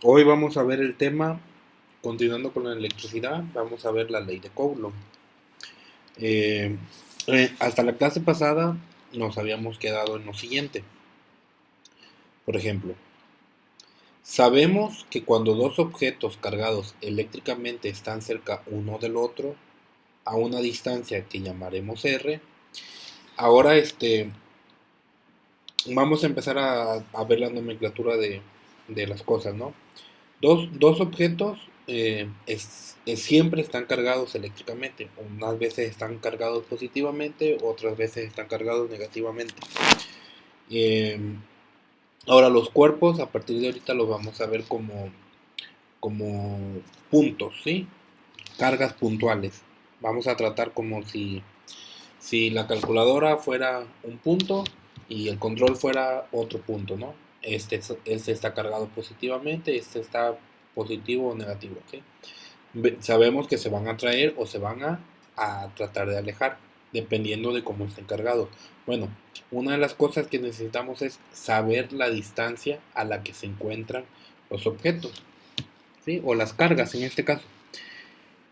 Hoy vamos a ver el tema, continuando con la electricidad, vamos a ver la ley de Coulomb. Eh, Hasta la clase pasada nos habíamos quedado en lo siguiente. Por ejemplo, sabemos que cuando dos objetos cargados eléctricamente están cerca uno del otro, a una distancia que llamaremos r, ahora vamos a empezar a ver la nomenclatura de las cosas, ¿no? Dos objetos siempre están cargados eléctricamente. Unas veces están cargados positivamente, otras veces están cargados negativamente. Eh, Ahora los cuerpos, a partir de ahorita los vamos a ver como puntos, ¿sí? Cargas puntuales. Vamos a tratar como si la calculadora fuera un punto y el control fuera otro punto, ¿no? Este está cargado positivamente, este está positivo o negativo, ¿sí? Sabemos que se van a atraer o se van a tratar de alejar, dependiendo de cómo estén cargados. Bueno, una de las cosas que necesitamos es saber la distancia a la que se encuentran los objetos, ¿sí? O las cargas en este caso.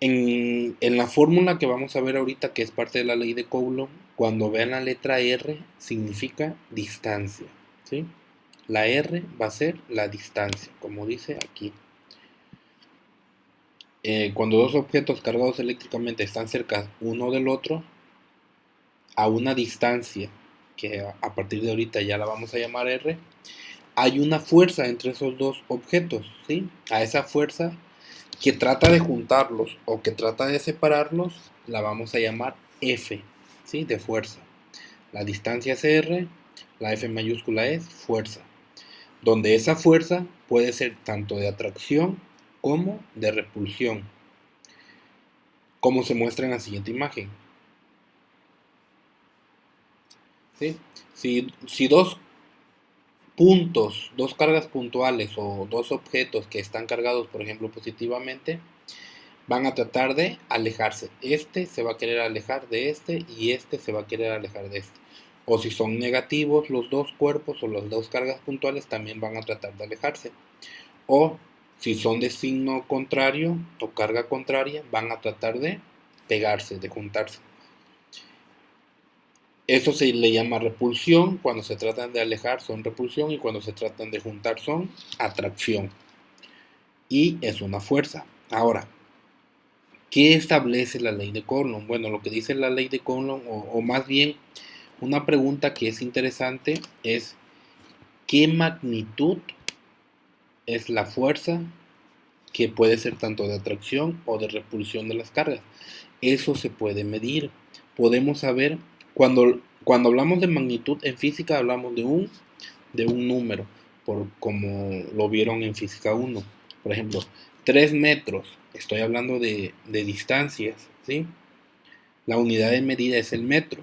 En la fórmula que vamos a ver ahorita, que es parte de la ley de Coulomb, cuando vean la letra R, significa distancia, ¿sí? La R va a ser la distancia, como dice aquí. Cuando dos objetos cargados eléctricamente están cerca uno del otro, a una distancia, que a partir de ahorita ya la vamos a llamar R, hay una fuerza entre esos dos objetos, ¿sí? A esa fuerza que trata de juntarlos o que trata de separarlos, la vamos a llamar F, ¿sí? De fuerza. La distancia es R, la F mayúscula es fuerza, donde esa fuerza puede ser tanto de atracción como de repulsión, como se muestra en la siguiente imagen, ¿sí? Si dos puntos, dos cargas puntuales o dos objetos que están cargados, por ejemplo, positivamente, van a tratar de alejarse. Este se va a querer alejar de este y este se va a querer alejar de este. O si son negativos los dos cuerpos o las dos cargas puntuales, también van a tratar de alejarse. O si son de signo contrario o carga contraria, van a tratar de pegarse, de juntarse. Eso se le llama repulsión. Cuando se tratan de alejar son repulsión y cuando se tratan de juntar son atracción. Y es una fuerza. Ahora, ¿qué establece la ley de Coulomb? Bueno, lo que dice la ley de Coulomb, o más bien una pregunta que es interesante es ¿qué magnitud es la fuerza que puede ser tanto de atracción o de repulsión de las cargas? Eso se puede medir. Podemos saber, cuando hablamos de magnitud en física hablamos de un número, como lo vieron en física 1. Por ejemplo, 3 metros, estoy hablando de distancias, ¿sí? La unidad de medida es el metro,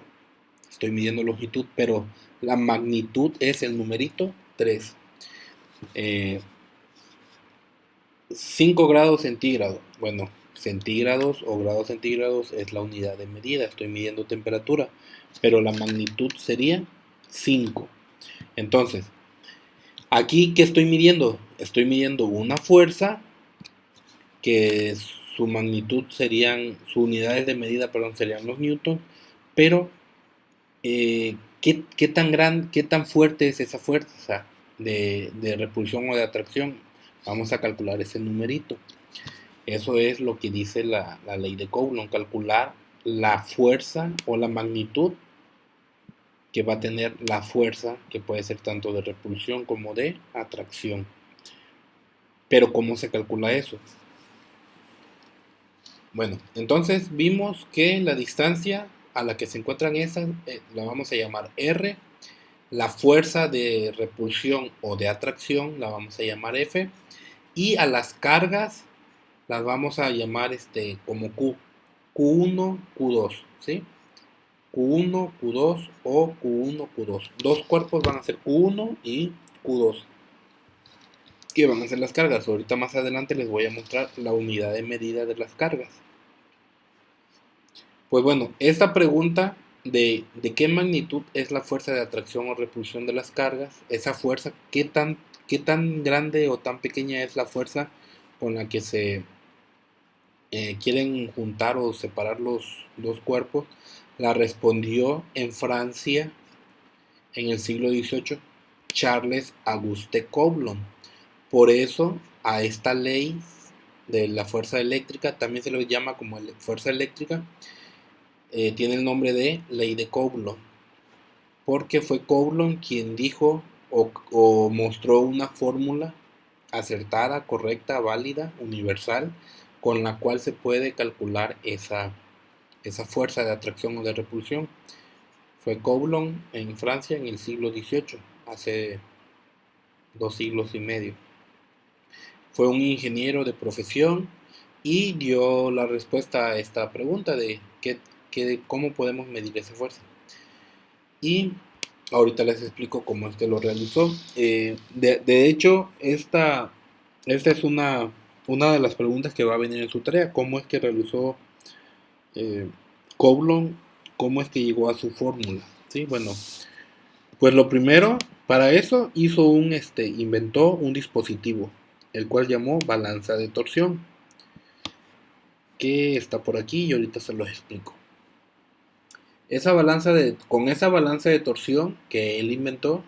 estoy midiendo longitud, pero la magnitud es el numerito 3. 5 grados centígrados, bueno, centígrados o grados centígrados es la unidad de medida, estoy midiendo temperatura, pero la magnitud sería 5. Entonces, aquí, ¿qué estoy midiendo? Estoy midiendo una fuerza que su magnitud serían, sus unidades de medida, perdón, serían los newtons, pero ¿qué tan fuerte es esa fuerza de repulsión o de atracción? Vamos a calcular ese numerito. Eso es lo que dice la ley de Coulomb, calcular la fuerza o la magnitud que va a tener la fuerza, que puede ser tanto de repulsión como de atracción. Pero ¿cómo se calcula eso? Bueno, entonces vimos que la distancia a la que se encuentran esas la vamos a llamar R, la fuerza de repulsión o de atracción la vamos a llamar F, y a las cargas las vamos a llamar como Q, Q1, Q2, ¿sí? Q1, Q2 o Q1, Q2. Dos cuerpos van a ser Q1 y Q2. ¿Qué van a ser las cargas? Ahorita más adelante les voy a mostrar la unidad de medida de las cargas. Pues bueno, esta pregunta de qué magnitud es la fuerza de atracción o repulsión de las cargas. Esa fuerza, qué tan grande o tan pequeña es la fuerza con la que se quieren juntar o separar los dos cuerpos. La respondió en Francia en el siglo XVIII Charles Auguste Coulomb. Por eso a esta ley de la fuerza eléctrica también se le llama como fuerza eléctrica. Tiene el nombre de ley de Coulomb, porque fue Coulomb quien dijo o mostró una fórmula acertada, correcta, válida, universal, con la cual se puede calcular esa fuerza de atracción o de repulsión. Fue Coulomb en Francia en el siglo XVIII, hace 2 siglos y medio. Fue un ingeniero de profesión y dio la respuesta a esta pregunta de cómo podemos medir esa fuerza. Y ahorita les explico cómo es que lo realizó. De hecho, esta es una de las preguntas que va a venir en su tarea. ¿Cómo es que realizó Coulomb? ¿Cómo es que llegó a su fórmula? ¿Sí? Bueno, pues lo primero, para eso inventó un dispositivo, el cual llamó balanza de torsión, que está por aquí y ahorita se los explico. Con esa balanza de torsión que él inventó,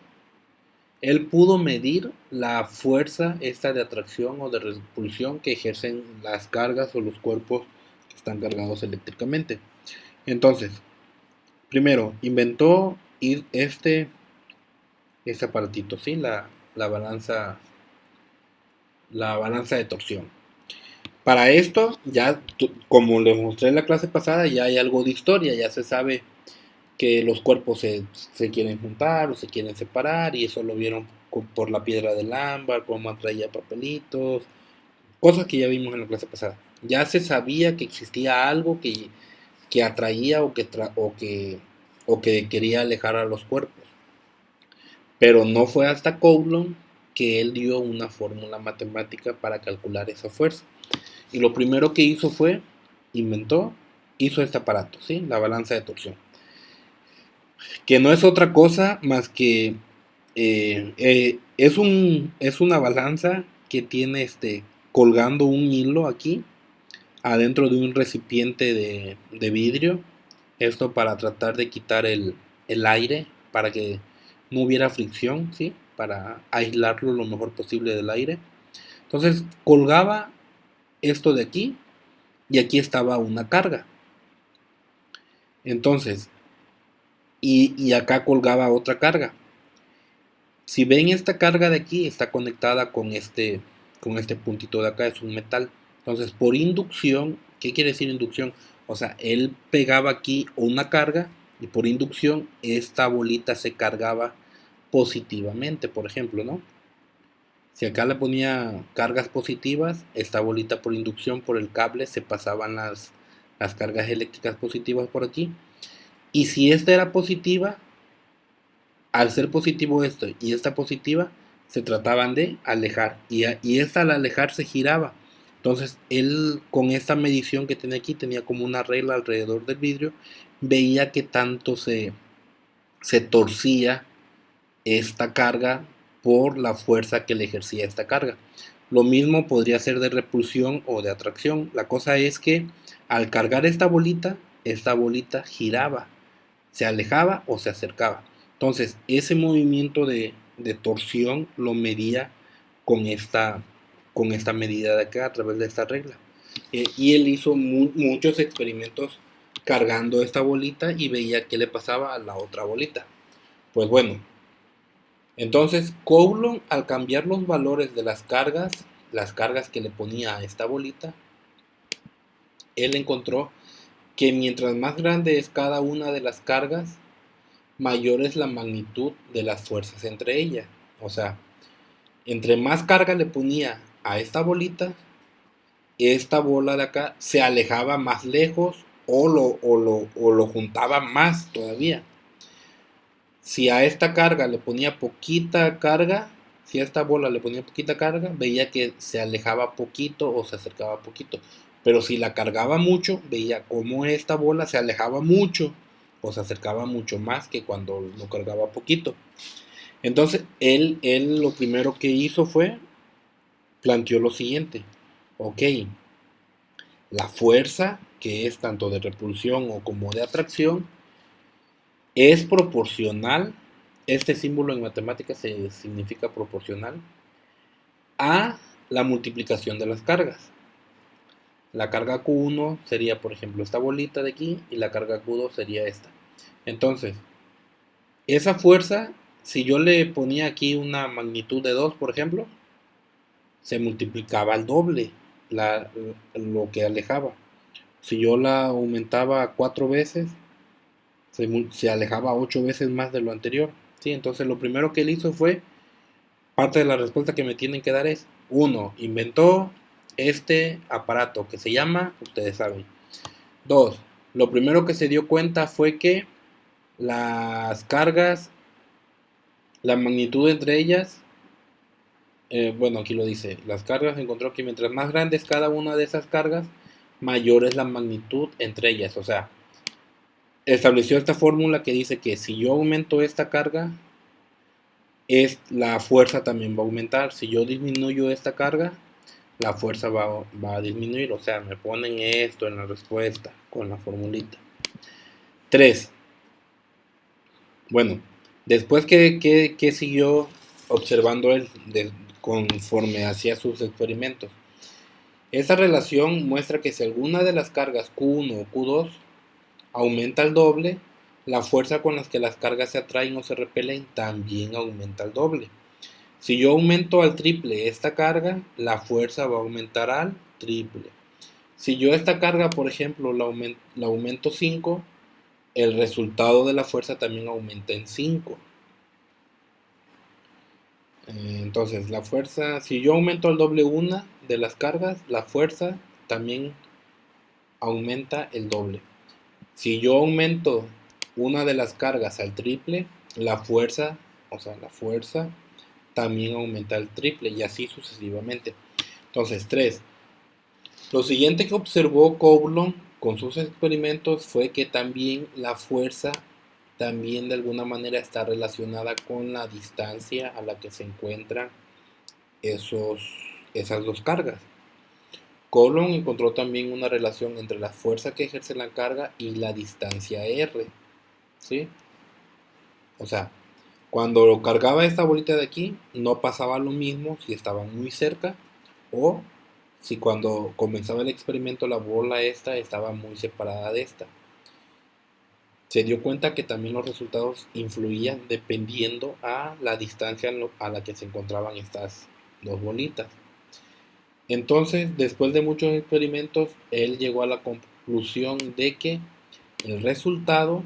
él pudo medir la fuerza esta de atracción o de repulsión que ejercen las cargas o los cuerpos que están cargados eléctricamente. Entonces, primero, inventó este aparatito, ¿sí? La balanza de torsión. Para esto, ya como les mostré en la clase pasada, ya hay algo de historia, ya se sabe que los cuerpos se quieren juntar o se quieren separar, y eso lo vieron por la piedra del ámbar, cómo atraía papelitos, cosas que ya vimos en la clase pasada. Ya se sabía que existía algo que atraía o que quería alejar a los cuerpos. Pero no fue hasta Coulomb que él dio una fórmula matemática para calcular esa fuerza. Y lo primero que hizo fue, hizo este aparato, ¿sí? La balanza de torsión. Que no es otra cosa más que es una balanza que tiene colgando un hilo aquí adentro de un recipiente de vidrio. Esto para tratar de quitar el aire, para que no hubiera fricción, ¿sí? Para aislarlo lo mejor posible del aire. Entonces colgaba esto de aquí y aquí estaba una carga. Entonces, y acá colgaba otra carga. Si ven, esta carga de aquí está conectada con este puntito de acá, es un metal. Entonces, por inducción, ¿qué quiere decir inducción? O sea, él pegaba aquí una carga y por inducción esta bolita se cargaba positivamente, por ejemplo, ¿no? Si acá le ponía cargas positivas, esta bolita por inducción, por el cable, se pasaban las cargas eléctricas positivas por aquí. Y si esta era positiva, al ser positivo esto y esta positiva, se trataban de alejar. Y esta al alejar se giraba. Entonces él, con esta medición que tenía aquí, tenía como una regla alrededor del vidrio, veía que tanto se torcía esta carga por la fuerza que le ejercía esta carga. Lo mismo podría ser de repulsión o de atracción. La cosa es que al cargar esta bolita giraba, se alejaba o se acercaba. Entonces ese movimiento de torsión lo medía con esta medida de acá a través de esta regla. Y él hizo muchos experimentos cargando esta bolita y veía qué le pasaba a la otra bolita. Pues bueno, entonces Coulomb, al cambiar los valores de las cargas que le ponía a esta bolita, él encontró que mientras más grande es cada una de las cargas, mayor es la magnitud de las fuerzas entre ellas. O sea, entre más carga le ponía a esta bolita, esta bola de acá se alejaba más lejos o lo juntaba más todavía. Si a esta carga le ponía poquita carga, si a esta bola le ponía poquita carga, veía que se alejaba poquito o se acercaba poquito. Pero si la cargaba mucho, veía como esta bola se alejaba mucho o se acercaba mucho más que cuando lo cargaba poquito. Entonces, él lo primero que hizo fue, planteó lo siguiente: ok, la fuerza, que es tanto de repulsión o como de atracción, es proporcional, este símbolo en matemáticas significa proporcional, a la multiplicación de las cargas. La carga Q1 sería, por ejemplo, esta bolita de aquí, y la carga Q2 sería esta. Entonces, esa fuerza, si yo le ponía aquí una magnitud de 2, por ejemplo, se multiplicaba al doble lo que alejaba. Si yo la aumentaba 4 veces, se alejaba 8 veces más de lo anterior. ¿Sí? Entonces, lo primero que él hizo fue, parte de la respuesta que me tienen que dar es, uno, inventó este aparato que se llama, ustedes saben. 2, lo primero que se dio cuenta fue que las cargas, la magnitud entre ellas, bueno, aquí lo dice, las cargas, encontró que mientras más grande es cada una de esas cargas, mayor es la magnitud entre ellas. O sea, estableció esta fórmula que dice que si yo aumento esta carga, la fuerza también va a aumentar. Si yo disminuyo esta carga, la fuerza va a disminuir. O sea, me ponen esto en la respuesta con la formulita. 3. Bueno, después que siguió observando él conforme hacía sus experimentos. Esta relación muestra que si alguna de las cargas Q1 o Q2 aumenta el doble, la fuerza con la que las cargas se atraen o se repelen también aumenta el doble. Si yo aumento al triple esta carga, la fuerza va a aumentar al triple. Si yo esta carga, por ejemplo, la aumento 5, el resultado de la fuerza también aumenta en 5. Entonces, la fuerza, si yo aumento al doble una de las cargas, la fuerza también aumenta el doble. Si yo aumento una de las cargas al triple, la fuerza también aumenta el triple, y así sucesivamente. Entonces, 3. Lo siguiente que observó Coulomb con sus experimentos fue que también la fuerza también de alguna manera está relacionada con la distancia a la que se encuentran esas dos cargas. Coulomb encontró también una relación entre la fuerza que ejerce la carga y la distancia r. ¿Sí? O sea, cuando cargaba esta bolita de aquí, no pasaba lo mismo si estaban muy cerca, o si cuando comenzaba el experimento la bola esta estaba muy separada de esta. Se dio cuenta que también los resultados influían dependiendo a la distancia a la que se encontraban estas dos bolitas. Entonces, después de muchos experimentos, él llegó a la conclusión de que el resultado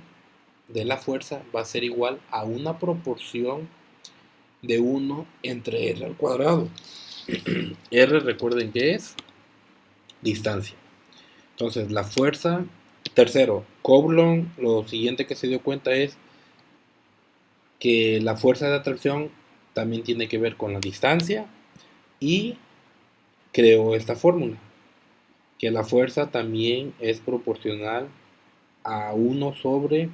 de la fuerza va a ser igual a una proporción de 1 entre r al cuadrado. R, recuerden que es distancia. Entonces, la fuerza. Tercero, Coulomb lo siguiente que se dio cuenta es que la fuerza de atracción también tiene que ver con la distancia, y creó esta fórmula, que la fuerza también es proporcional a 1 sobre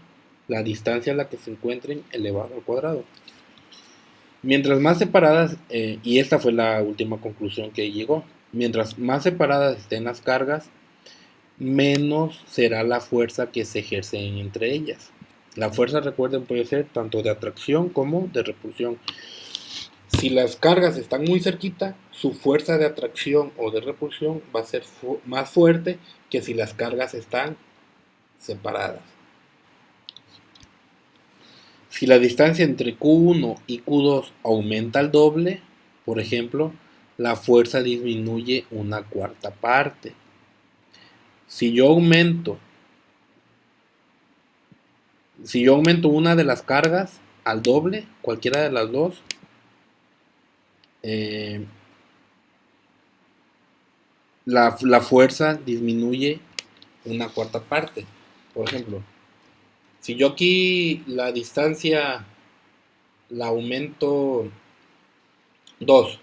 la distancia a la que se encuentren elevado al cuadrado. Mientras más separadas, y esta fue la última conclusión que llegó, mientras más separadas estén las cargas, menos será la fuerza que se ejerce entre ellas. La fuerza, recuerden, puede ser tanto de atracción como de repulsión. Si las cargas están muy cerquita, su fuerza de atracción o de repulsión va a ser más fuerte que si las cargas están separadas. Si la distancia entre Q1 y Q2 aumenta al doble, por ejemplo, la fuerza disminuye una cuarta parte. Si yo aumento una de las cargas al doble, cualquiera de las dos, la fuerza disminuye una cuarta parte. Por ejemplo, si yo aquí la distancia la aumento 2,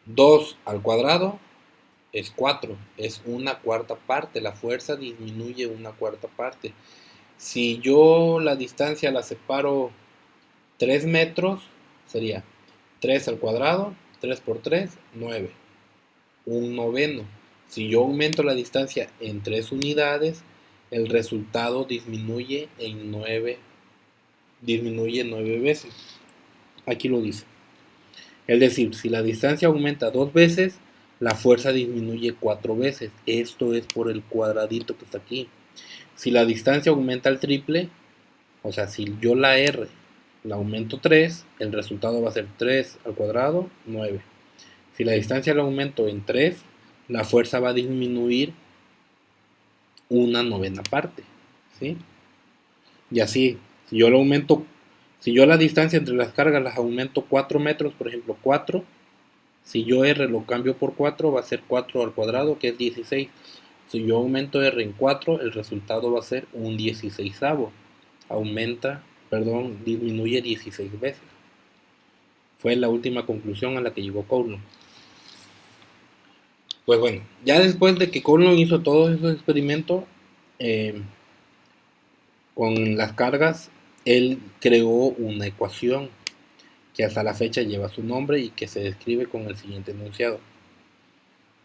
2 al cuadrado es 4, es una cuarta parte, la fuerza disminuye una cuarta parte. Si yo la distancia la separo 3 metros, sería 3 al cuadrado, 3 por 3, 9. Un noveno. Si yo aumento la distancia en 3 unidades, el resultado disminuye 9 veces. Aquí lo dice. Es decir, si la distancia aumenta 2 veces, la fuerza disminuye 4 veces. Esto es por el cuadradito que está aquí. Si la distancia aumenta al triple, o sea, si yo la R la aumento 3, el resultado va a ser 3 al cuadrado, 9. Si la distancia la aumento en 3, la fuerza va a disminuir una novena parte, ¿sí? Y así, si yo la distancia entre las cargas las aumento 4 metros, por ejemplo, 4, si yo R lo cambio por 4, va a ser 4 al cuadrado, que es 16. Si yo aumento R en 4, el resultado va a ser un 16avo. Disminuye 16 veces. Fue la última conclusión a la que llegó Coulomb. Pues bueno, ya después de que Coulomb hizo todos esos experimentos con las cargas, él creó una ecuación que hasta la fecha lleva su nombre y que se describe con el siguiente enunciado.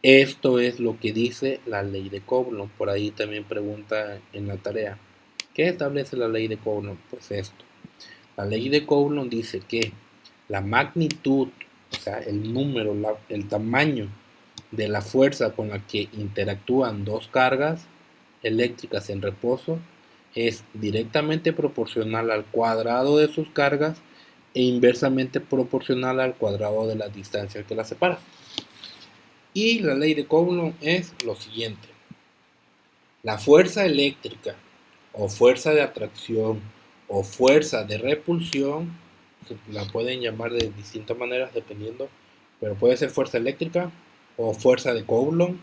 Esto es lo que dice la ley de Coulomb. Por ahí también pregunta en la tarea, ¿qué establece la ley de Coulomb? Pues esto. La ley de Coulomb dice que la magnitud, o sea, el número, el tamaño de la fuerza con la que interactúan dos cargas eléctricas en reposo es directamente proporcional al cuadrado de sus cargas e inversamente proporcional al cuadrado de la distancia que las separa. Y la ley de Coulomb es lo siguiente. La fuerza eléctrica o fuerza de atracción o fuerza de repulsión, la pueden llamar de distintas maneras dependiendo, pero puede ser fuerza eléctrica o fuerza de Coulomb,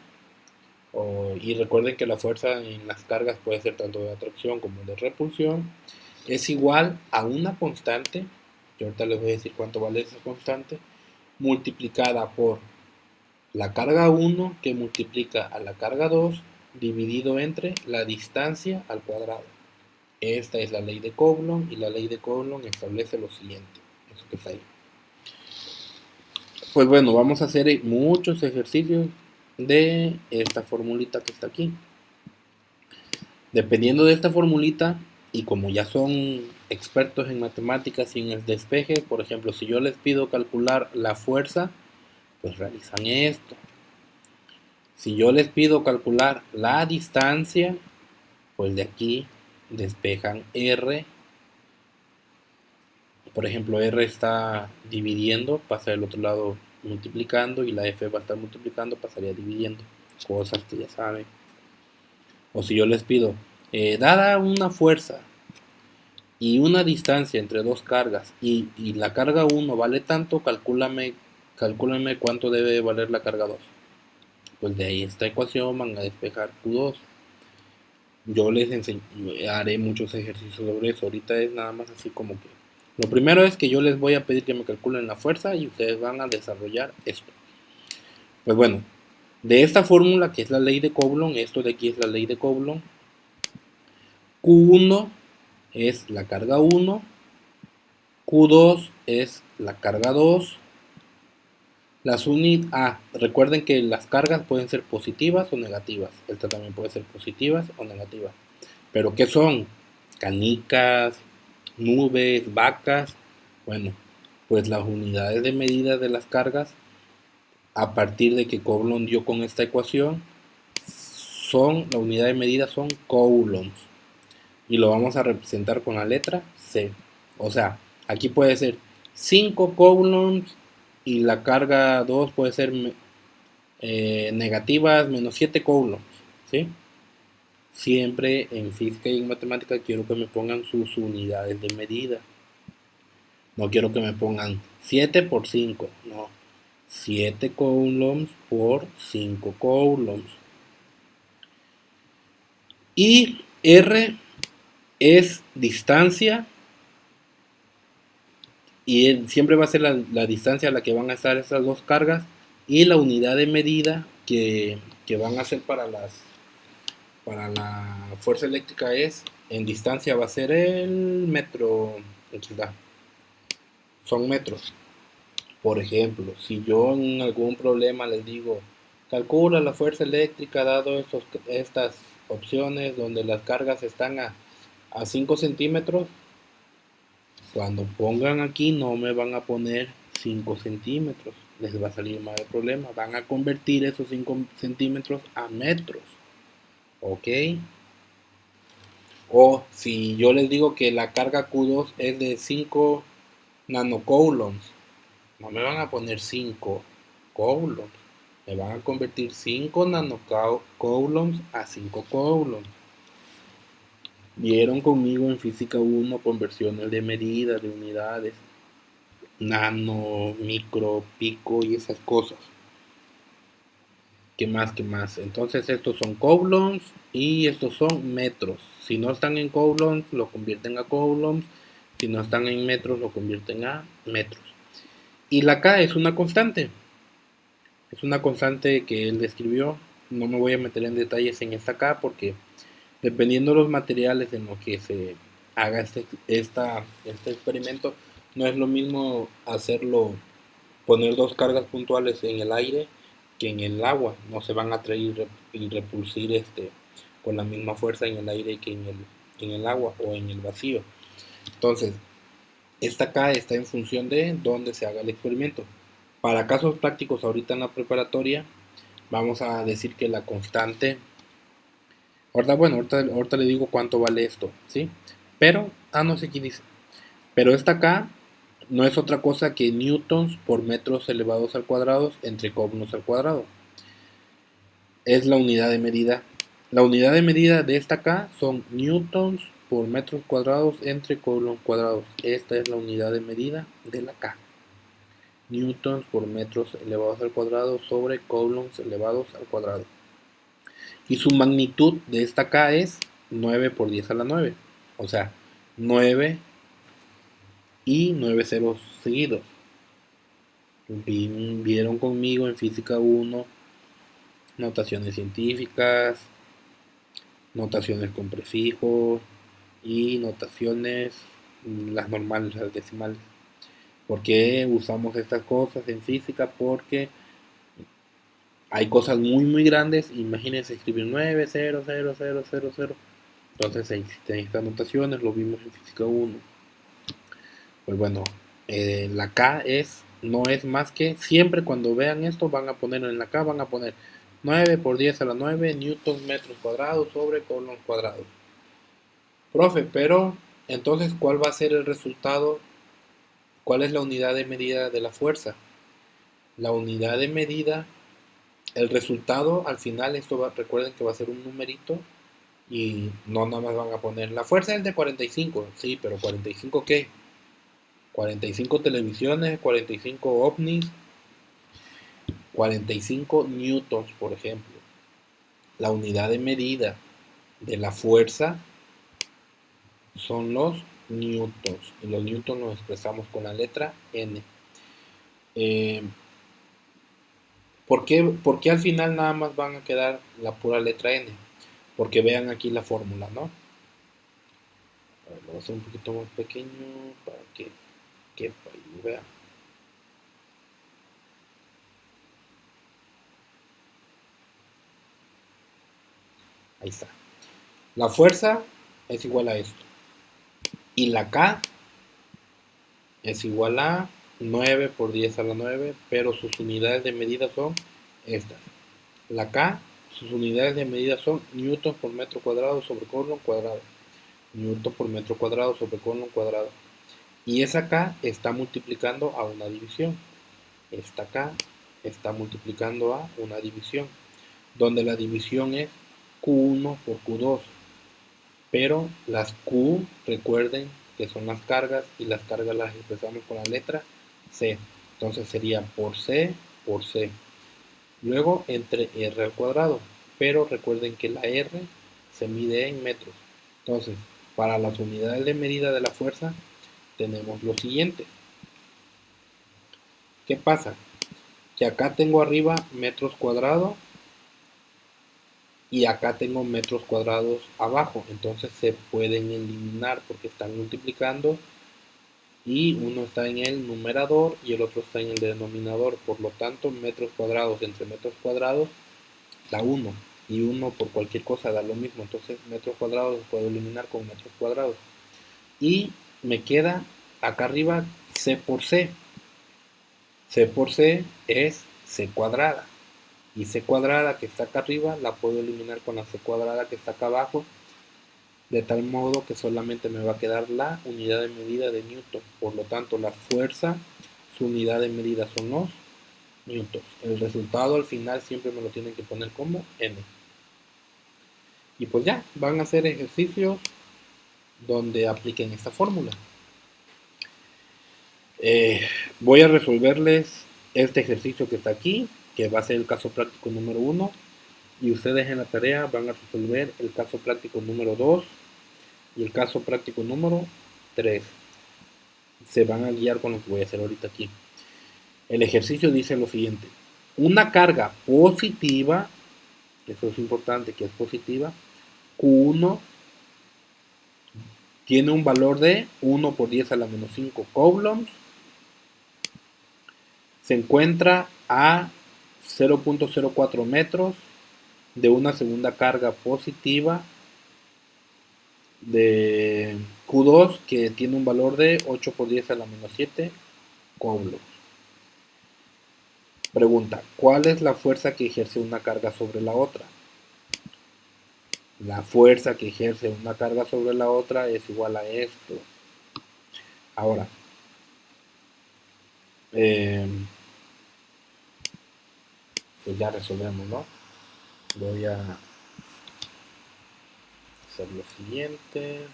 y recuerden que la fuerza en las cargas puede ser tanto de atracción como de repulsión, es igual a una constante, que ahorita les voy a decir cuánto vale esa constante, multiplicada por la carga 1 que multiplica a la carga 2 dividido entre la distancia al cuadrado. Esta es la ley de Coulomb y la ley de Coulomb establece lo siguiente, eso que está ahí. Pues bueno, vamos a hacer muchos ejercicios de esta formulita que está aquí. Dependiendo de esta formulita, y como ya son expertos en matemáticas y en el despeje, por ejemplo, si yo les pido calcular la fuerza, pues realizan esto. Si yo les pido calcular la distancia, pues de aquí despejan R. Por ejemplo, R está dividiendo, pasa del otro lado multiplicando, y la F va a estar multiplicando, pasaría dividiendo. Cosas que ya saben. O si yo les pido, dada una fuerza y una distancia entre dos cargas, y la carga 1 vale tanto, calcúlame cuánto debe valer la carga 2. Pues de ahí esta ecuación van a despejar Q2. Yo les haré muchos ejercicios sobre eso. Ahorita es nada más así como que lo primero es que yo les voy a pedir que me calculen la fuerza y ustedes van a desarrollar esto. Pues bueno, de esta fórmula que es la ley de Coulomb, esto de aquí es la ley de Coulomb. Q1 es la carga 1, Q2 es la carga 2. Recuerden que las cargas pueden ser positivas o negativas. Esta también puede ser positivas o negativas. ¿Pero qué son? Canicas, nubes, vacas. Bueno, pues las unidades de medida de las cargas, a partir de que Coulomb dio con esta ecuación, la unidad de medida son coulombs. Y lo vamos a representar con la letra C. O sea, aquí puede ser 5 coulombs y la carga 2 puede ser negativas menos 7 coulombs, ¿sí? Siempre en física y en matemática quiero que me pongan sus unidades de medida. No quiero que me pongan 7 por 5, no. 7 coulombs por 5 coulombs. Y R es distancia, y siempre va a ser la distancia a la que van a estar esas dos cargas, y la unidad de medida que van a ser para la fuerza eléctrica es En distancia va a ser el metro. Aquí está. Son metros. Por ejemplo, si yo en algún problema les digo, calcula la fuerza eléctrica dado estas opciones donde las cargas están a 5 centímetros, cuando pongan aquí no me van a poner 5 centímetros, les va a salir mal el problema, van a convertir esos 5 centímetros a metros, ¿ok? O si yo les digo que la carga Q2 es de 5 nanocoulombs, no me van a poner 5 coulombs, me van a convertir 5 nanocoulombs a 5 coulombs. Vieron conmigo en física 1 conversiones de medidas, de unidades, nano, micro, pico y esas cosas. ¿Qué más? ¿Qué más? Entonces estos son coulombs y estos son metros. Si no están en coulombs, lo convierten a coulombs. Si no están en metros, lo convierten a metros. Y la K es una constante. Es una constante que él describió. No me voy a meter en detalles en esta K porque dependiendo de los materiales en los que se haga este experimento, no es lo mismo hacerlo, poner dos cargas puntuales en el aire que en el agua. No se van a atraer y repulsir con la misma fuerza en el aire que en el agua o en el vacío. Entonces, esta K está en función de dónde se haga el experimento. Para casos prácticos ahorita en la preparatoria, vamos a decir que la constante, ahorita le digo cuánto vale esto, ¿sí? Pero, no sé qué dice. Pero esta K no es otra cosa que newtons por metros elevados al cuadrado entre coulombs al cuadrado. Es la unidad de medida. La unidad de medida de esta K son newtons por metros cuadrados entre coulombs cuadrados. Esta es la unidad de medida de la K. Newtons por metros elevados al cuadrado sobre coulombs elevados al cuadrado. Y su magnitud de esta K es 9 por 10 a la 9. O sea, 9 y 9 ceros seguidos. Vieron conmigo en física 1 notaciones científicas, notaciones con prefijos y notaciones las normales, las decimales. ¿Por qué usamos estas cosas en física? Porque hay cosas muy muy grandes. Imagínense escribir 9, 0, 0, 0, 0, 0. Entonces existen estas notaciones, lo vimos en física 1. Pues bueno, la K no es más que, siempre cuando vean esto van a poner en la K, van a poner 9 por 10 a la 9 newtons metros cuadrados sobre coulombs cuadrados. Profe, pero entonces, ¿cuál va a ser el resultado? ¿Cuál es la unidad de medida de la fuerza? La unidad de medida, el resultado al final, recuerden que va a ser un numerito y no nada más van a poner, la fuerza es de 45, sí, pero 45 ¿qué? 45 televisiones, 45 ovnis, 45 newtons, por ejemplo. La unidad de medida de la fuerza son los newtons. Y los newtons los expresamos con la letra N. ¿Por qué al final nada más van a quedar la pura letra N? Porque vean aquí la fórmula, ¿no? A ver, lo voy a hacer un poquito más pequeño para que quepa y lo vean. Ahí está. La fuerza es igual a esto. Y la K es igual a 9 por 10 a la 9, pero sus unidades de medida son estas. La K, sus unidades de medida son newton por metro cuadrado sobre coulomb cuadrado. Newton por metro cuadrado sobre coulomb cuadrado. Y esa K está multiplicando a una división. Esta K está multiplicando a una división, donde la división es Q1 por Q2. Pero las Q, recuerden que son las cargas, y las cargas las expresamos con la letra C. Entonces sería por C por C. Luego entre R al cuadrado. Pero recuerden que la R se mide en metros. Entonces, para las unidades de medida de la fuerza, tenemos lo siguiente. ¿Qué pasa? Que acá tengo arriba metros cuadrados y acá tengo metros cuadrados abajo, entonces se pueden eliminar porque están multiplicando y uno está en el numerador y el otro está en el denominador, por lo tanto metros cuadrados entre metros cuadrados da 1 y 1 por cualquier cosa da lo mismo, entonces metros cuadrados puedo eliminar con metros cuadrados y me queda acá arriba C por C. C por C es C cuadrada. Y C cuadrada que está acá arriba la puedo eliminar con la C cuadrada que está acá abajo. De tal modo que solamente me va a quedar la unidad de medida de Newton. Por lo tanto, la fuerza, su unidad de medida son los newtons. El resultado al final siempre me lo tienen que poner como N. Y pues ya, van a hacer ejercicios donde apliquen esta fórmula. Voy a resolverles este ejercicio que está aquí, que va a ser el caso práctico número 1, y ustedes en la tarea van a resolver el caso práctico número 2 y el caso práctico número 3. Se van a guiar con lo que voy a hacer ahorita aquí. El ejercicio dice lo siguiente: una carga positiva, eso es importante, que es positiva, Q1 tiene un valor de 1 por 10 a la menos 5 coulombs, se encuentra a 0.04 metros de una segunda carga positiva de Q2 que tiene un valor de 8 por 10 a la menos 7 coulombs. Pregunta: ¿cuál es la fuerza que ejerce una carga sobre la otra? La fuerza que ejerce una carga sobre la otra es igual a esto. Ahora, pues ya resolvemos, ¿no? Voy a hacer lo siguiente.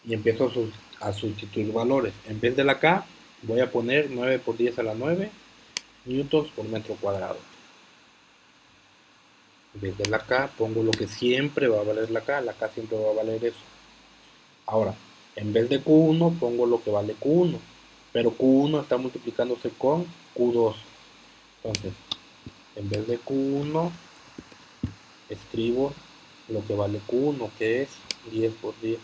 Y empiezo a sustituir valores. En vez de la K, voy a poner 9 por 10 a la 9 newtons por metro cuadrado. En vez de la K, pongo lo que siempre va a valer la K siempre va a valer eso. Ahora, en vez de Q1, pongo lo que vale Q1, pero Q1 está multiplicándose con Q2. Entonces, en vez de Q1, escribo lo que vale Q1, que es 10 por 10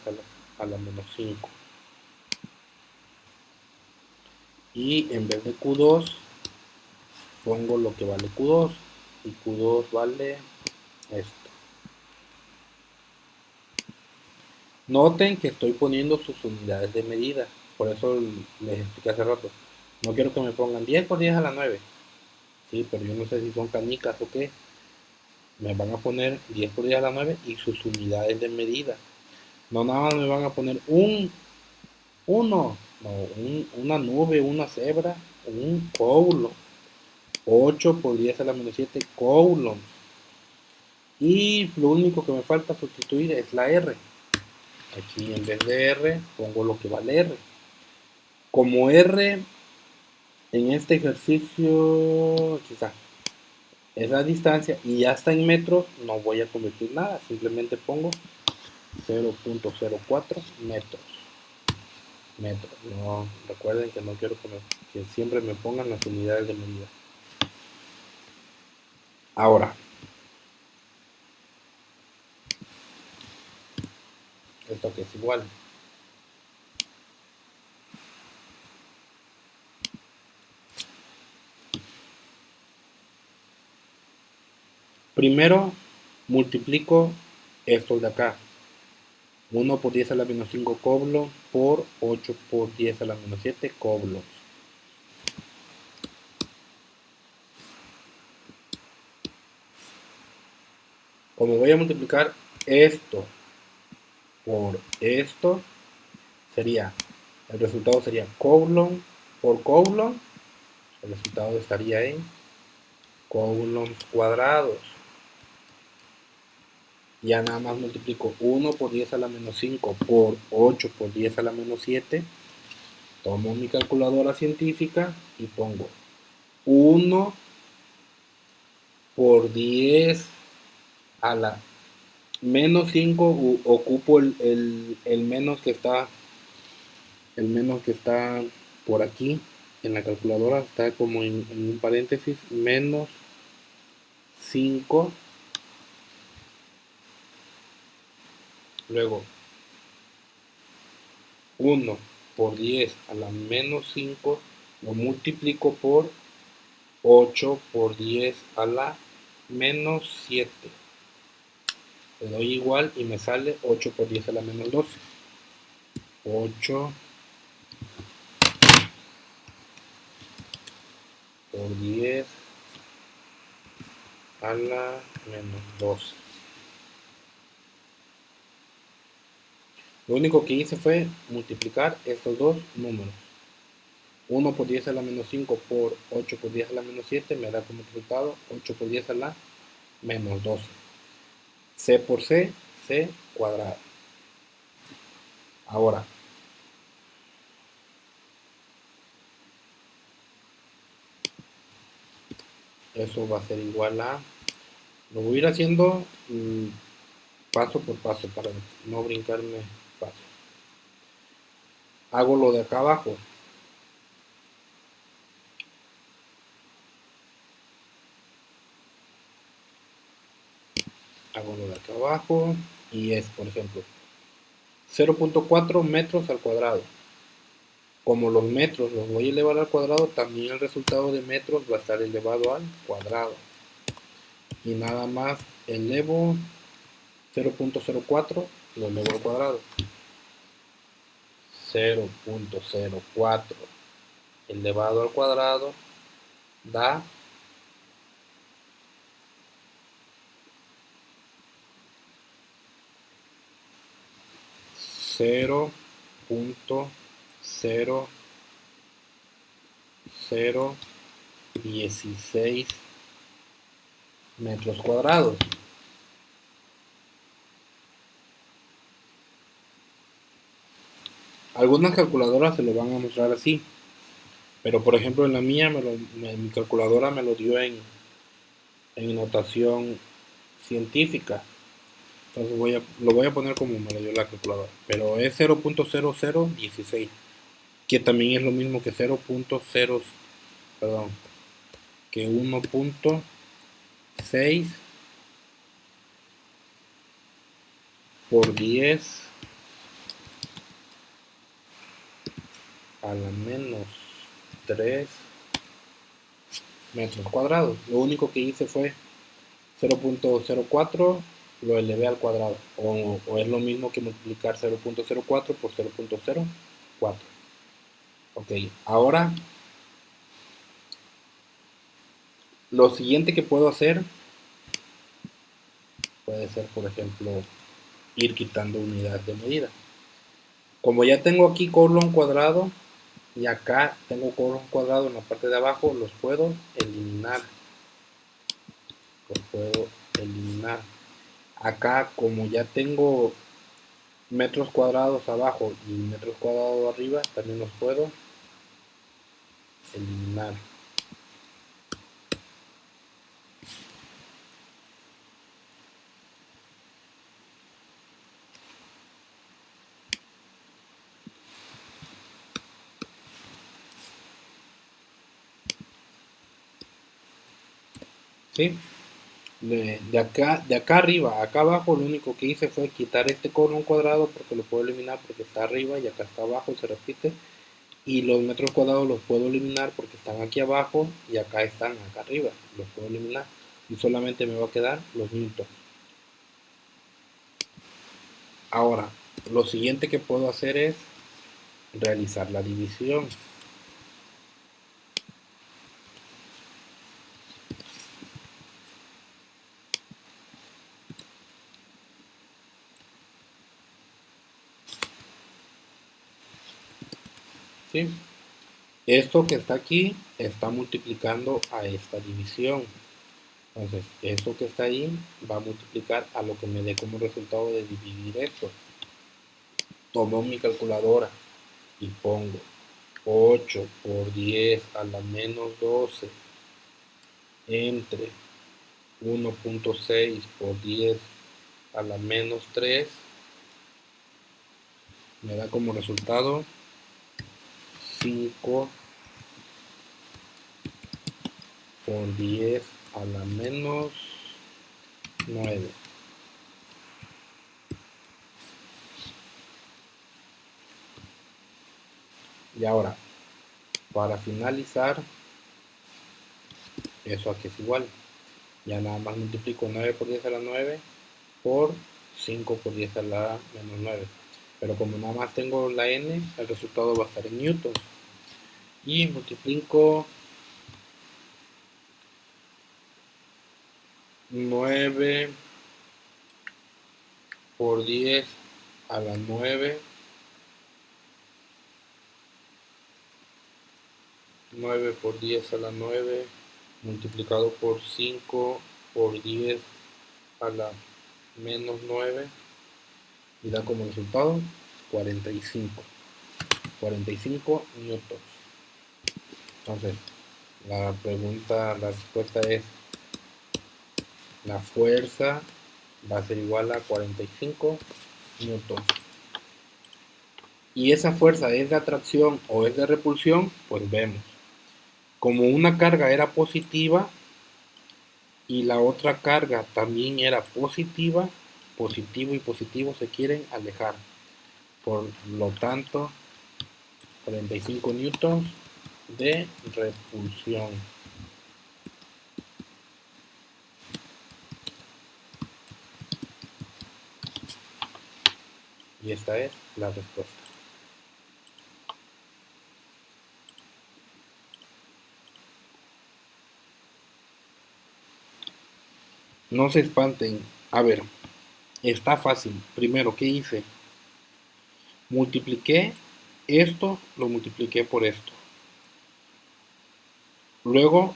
a la menos 5. Y en vez de Q2, pongo lo que vale Q2. Y Q2 vale esto. Noten que estoy poniendo sus unidades de medida. Por eso les expliqué hace rato. No quiero que me pongan 10 por 10 a la 9. Sí, pero yo no sé si son canicas o qué. Me van a poner 10 por 10 a la 9 y sus unidades de medida. No nada más me van a poner una nube, una cebra, un coulomb. 8 por 10 a la menos 7 coulombs. Y lo único que me falta sustituir es la R. Aquí en vez de R pongo lo que vale R. Como R en este ejercicio quizá es la distancia y ya está en metros, no voy a convertir nada, simplemente pongo 0.04 metros. No, recuerden que no quiero que siempre me pongan las unidades de medida. Ahora, esto que es igual. Primero multiplico estos de acá. 1 por 10 a la menos 5 coulombs por 8 por 10 a la menos 7 coulombs. Como voy a multiplicar esto por esto, el resultado sería coulomb por coulomb. El resultado estaría en coulombs cuadrados. Ya nada más multiplico 1 por 10 a la menos 5 por 8 por 10 a la menos 7. Tomo mi calculadora científica y pongo 1 por 10 a la menos 5. Ocupo el menos que está por aquí. en la calculadora está como en un paréntesis, menos 5, luego 1 por 10 a la menos 5 lo multiplico por 8 por 10 a la menos 7. Le doy igual y me sale 8 por 10 a la menos 12. 8 por 10 a la menos 12. Lo único que hice fue multiplicar estos dos números. 1 por 10 a la menos 5 por 8 por 10 a la menos 7 me da como resultado 8 por 10 a la menos 12. C por C, C cuadrado. Ahora, eso va a ser igual a... Lo voy a ir haciendo paso por paso para no brincarme paso. Hago lo de acá abajo. Hago lo de acá abajo y es, por ejemplo, 0.4 metros al cuadrado. Como los metros los voy a elevar al cuadrado, también el resultado de metros va a estar elevado al cuadrado. Y nada más elevo 0.04, lo elevo al cuadrado. 0.04 elevado al cuadrado da 0.0016 metros cuadrados. Algunas calculadoras se lo van a mostrar así, pero por ejemplo en la mía mi calculadora me lo dio en notación científica. Entonces lo voy a poner como me lo dio la calculadora, pero es 0.0016, que también es lo mismo que 0.0, perdón, que 1.6 por 10 a la menos 3 metros cuadrados. Lo único que hice fue 0.04 lo elevé al cuadrado, o es lo mismo que multiplicar 0.04 por 0.04. Ok, ahora lo siguiente que puedo hacer puede ser, por ejemplo, ir quitando unidades de medida. Como ya tengo aquí colon cuadrado y acá tengo colon cuadrado en la parte de abajo, los puedo eliminar. Acá, como ya tengo metros cuadrados abajo y metros cuadrados arriba, también los puedo eliminar. ¿Sí? De acá arriba, acá abajo, lo único que hice fue quitar este colon cuadrado porque lo puedo eliminar porque está arriba y acá está abajo, se repite. Y los metros cuadrados los puedo eliminar porque están aquí abajo y acá están acá arriba, los puedo eliminar y solamente me va a quedar los newtons. Ahora, lo siguiente que puedo hacer es realizar la división. ¿Sí? Esto que está aquí está multiplicando a esta división. Entonces, esto que está ahí va a multiplicar a lo que me dé como resultado de dividir esto. Tomo mi calculadora y pongo 8 por 10 a la menos 12 entre 1.6 por 10 a la menos 3 me da como resultado 5 por 10 a la menos 9. Y ahora, para finalizar, eso aquí es igual. Ya nada más multiplico 9 por 10 a la 9 por 5 por 10 a la menos 9. Pero como nada más tengo la n, el resultado va a estar en newtons. Y multiplico 9 por 10 a la 9. 9 por 10 a la 9 multiplicado por 5 por 10 a la menos 9 y da como resultado 45 newtons. Entonces la respuesta es: la fuerza va a ser igual a 45 newtons. Y esa fuerza es de atracción o es de repulsión, pues vemos. Como una carga era positiva y la otra carga también era positiva, positivo y positivo se quieren alejar. Por lo tanto, 45 newtons de repulsión. Y esta es la respuesta. No se espanten. A ver, está fácil. Primero, ¿qué hice? Multipliqué esto, lo multipliqué por esto. Luego,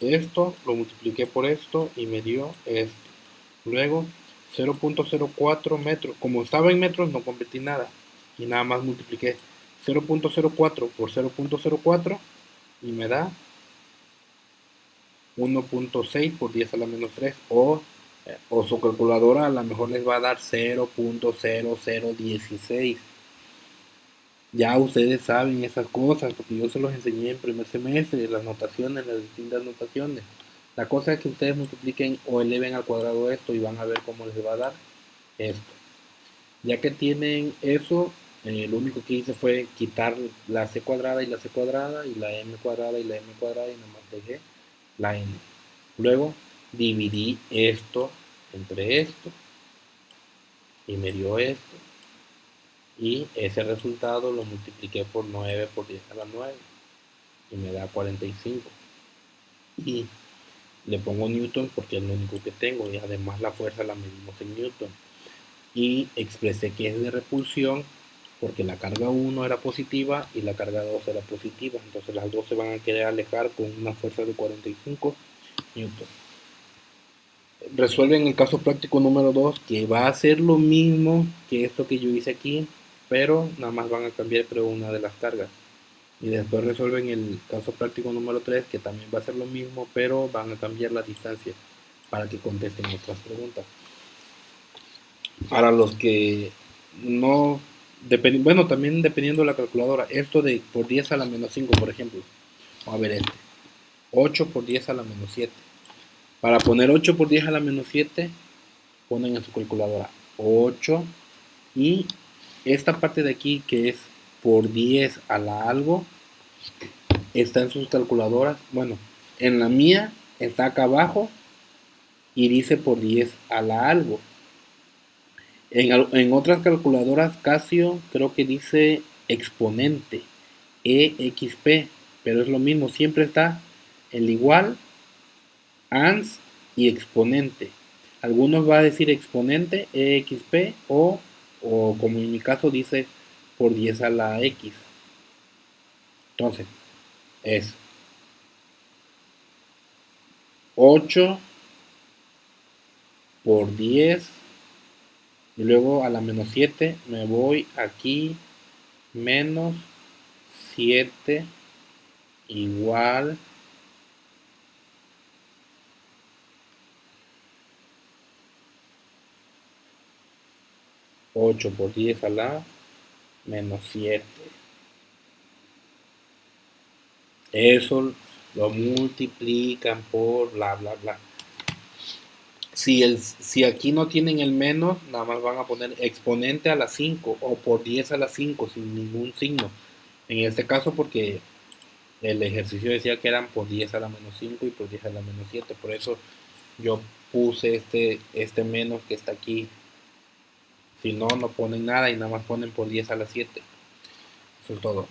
esto lo multipliqué por esto y me dio esto. Luego, 0.04 metros. Como estaba en metros, no convertí nada. Y nada más multipliqué 0.04 por 0.04 y me da 1.6 por 10 a la menos 3. O su calculadora a lo mejor les va a dar 0.0016. Ya ustedes saben esas cosas, porque yo se los enseñé en primer semestre, las notaciones, las distintas notaciones. La cosa es que ustedes multipliquen o eleven al cuadrado esto y van a ver cómo les va a dar esto. Ya que tienen eso, lo único que hice fue quitar la c cuadrada y la c cuadrada y la m cuadrada y la m cuadrada y nada más dejé la n. Luego dividí esto entre esto y me dio esto. Y ese resultado lo multipliqué por 9 por 10 a la 9 y me da 45. Y le pongo newton porque es lo único que tengo y además la fuerza la medimos en newton. Y expresé que es de repulsión porque la carga 1 era positiva y la carga 2 era positiva. Entonces las dos se van a querer alejar con una fuerza de 45 newton. Resuelven el caso práctico número 2, que va a ser lo mismo que esto que yo hice aquí, pero nada más van a cambiar creo una de las cargas. Y después resuelven el caso práctico número 3, que también va a ser lo mismo, pero van a cambiar la distancia para que contesten otras preguntas. Para los que no, bueno, también dependiendo de la calculadora, esto de por 10 a la menos 5, por ejemplo, vamos a ver este, 8 por 10 a la menos 7. Para poner 8 por 10 a la menos 7, ponen en su calculadora 8 y esta parte de aquí que es por 10 a la algo, está en sus calculadoras. Bueno, en la mía está acá abajo y dice por 10 a la algo. En otras calculadoras Casio creo que dice exponente, EXP, pero es lo mismo, siempre está el igual, ans y exponente. Algunos va a decir exponente, EXP, o como en mi caso dice por 10 a la X. Entonces, es 8 por 10 y luego a la menos 7 me voy aquí, menos 7 igual 8 por 10 a la menos 7. Eso lo multiplican por bla, bla, bla. Si aquí no tienen el menos, nada más van a poner exponente a la 5 o por 10 a la 5 sin ningún signo. En este caso porque el ejercicio decía que eran por 10 a la menos 5 y por 10 a la menos 7. Por eso yo puse este menos que está aquí. Si no, no ponen nada y nada más ponen por 10 a la 7. Eso es todo.